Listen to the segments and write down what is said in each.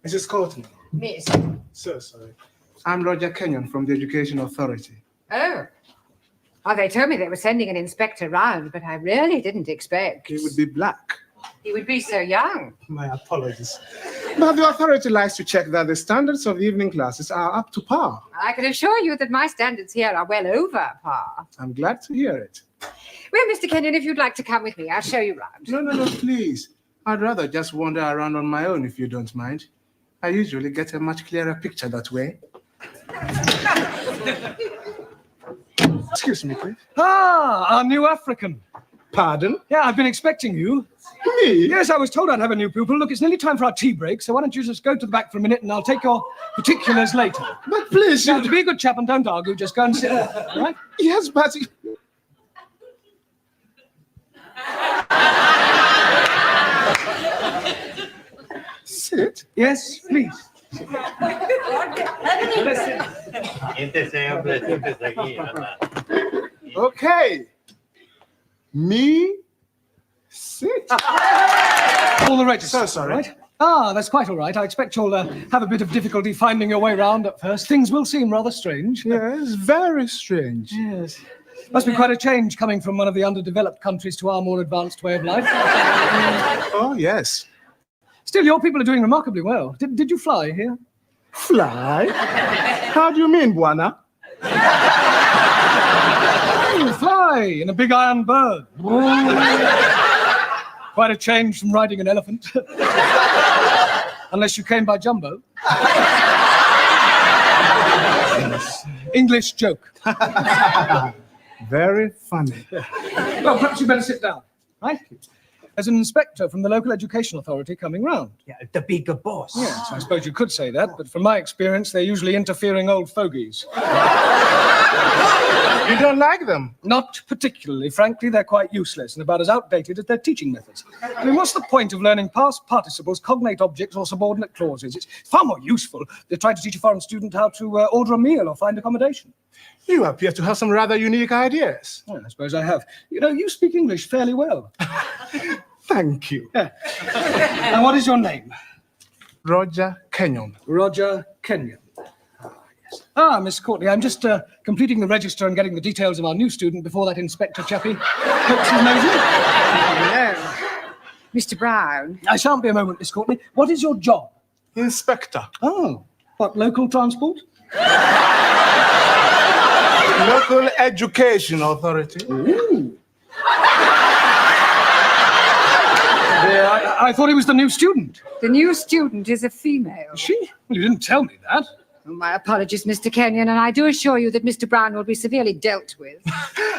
Mrs. Courtney. Miss. So sorry. I'm Roger Kenyon from the Education Authority. Oh. Oh, they told me they were sending an inspector round, but I really didn't expect. He would be black. He would be so young. My apologies. But the authority likes to check that the standards of the evening classes are up to par. I can assure you that my standards here are well over par. I'm glad to hear it. Well, Mr. Kenyon, if you'd like to come with me, I'll show you round. No, please. I'd rather just wander around on my own if you don't mind. I usually get a much clearer picture that way. Excuse me, please. Ah, our new African. Pardon? Yeah, I've been expecting you. Me? Yes, I was told I'd have a new pupil. Look, it's nearly time for our tea break, so why don't you just go to the back for a minute and I'll take your particulars later. But please, Now, to be a good chap and don't argue, just go and sit there, all right? Yes, but... Sit? Yes, please. Okay. Me? Sit? All the registers. So sorry. Right? Ah, that's quite all right. I expect you'll have a bit of difficulty finding your way round at first. Things will seem rather strange. Yes, very strange. Yes. Must be quite a change coming from one of the underdeveloped countries to our more advanced way of life. Oh, yes. Still, your people are doing remarkably well. Did you fly here? Fly? How do you mean, Buana? You fly in a big iron bird. Quite a change from riding an elephant. Unless you came by jumbo. Yes. English joke. Very funny. Well, perhaps you better sit down, right? There's an inspector from the local education authority coming round. Yeah, the bigger boss. Yes, I suppose you could say that, but from my experience, they're usually interfering old fogies. You don't like them? Not particularly. Frankly, they're quite useless and about as outdated as their teaching methods. I mean, what's the point of learning past participles, cognate objects, or subordinate clauses? It's far more useful to try to teach a foreign student how to order a meal or find accommodation. You appear to have some rather unique ideas. Well, I suppose I have. You know, you speak English fairly well. Thank you. Yeah. And what is your name? Roger Kenyon. Roger Kenyon. Ah, Miss Courtney, I'm just completing the register and getting the details of our new student before that inspector chappie pokes his nose in. Yeah. Mr. Brown. I shan't be a moment, Miss Courtney. What is your job? Inspector. Oh, what, local transport? Local Education Authority. Ooh. Yeah, I thought he was the new student. The new student is a female. Is she? Well, you didn't tell me that. Oh, my apologies, Mr. Kenyon, and I do assure you that Mr. Brown will be severely dealt with.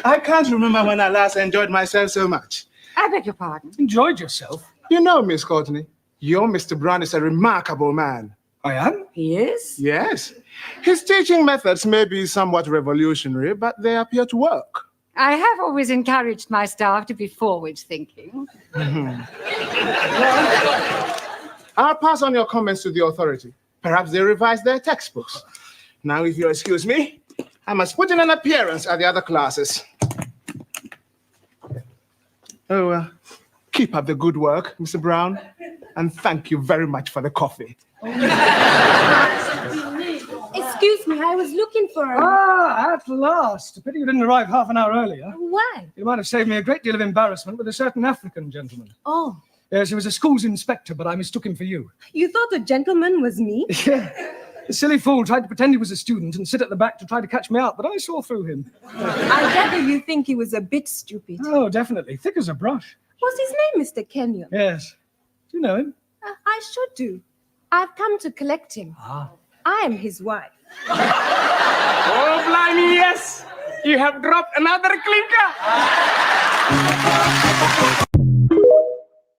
I can't remember when I last enjoyed myself so much. I beg your pardon. Enjoyed yourself? You know, Miss Courtney, your Mr. Brown is a remarkable man. I am? He is? Yes. His teaching methods may be somewhat revolutionary, but they appear to work. I have always encouraged my staff to be forward-thinking. I'll pass on your comments to the authority. Perhaps they revise their textbooks. Now, if you'll excuse me, I must put in an appearance at the other classes. Oh, keep up the good work, Mr. Brown, and thank you very much for the coffee. Excuse me, I was looking for a... Ah, at last. A pity you didn't arrive half an hour earlier. Why? You might have saved me a great deal of embarrassment with a certain African gentleman. Oh, Yes, he was a school's inspector, but I mistook him for you. you thought the gentleman was me? Yeah. The silly fool tried to pretend he was a student and sit at the back to try to catch me out, but I saw through him. I gather you think he was a bit stupid. Oh, definitely. Thick as a brush. What's his name, Mr. Kenyon? Yes. Do you know him? I should do. I've come to collect him. I am his wife. Oh, blimey, yes! You have dropped another clinker!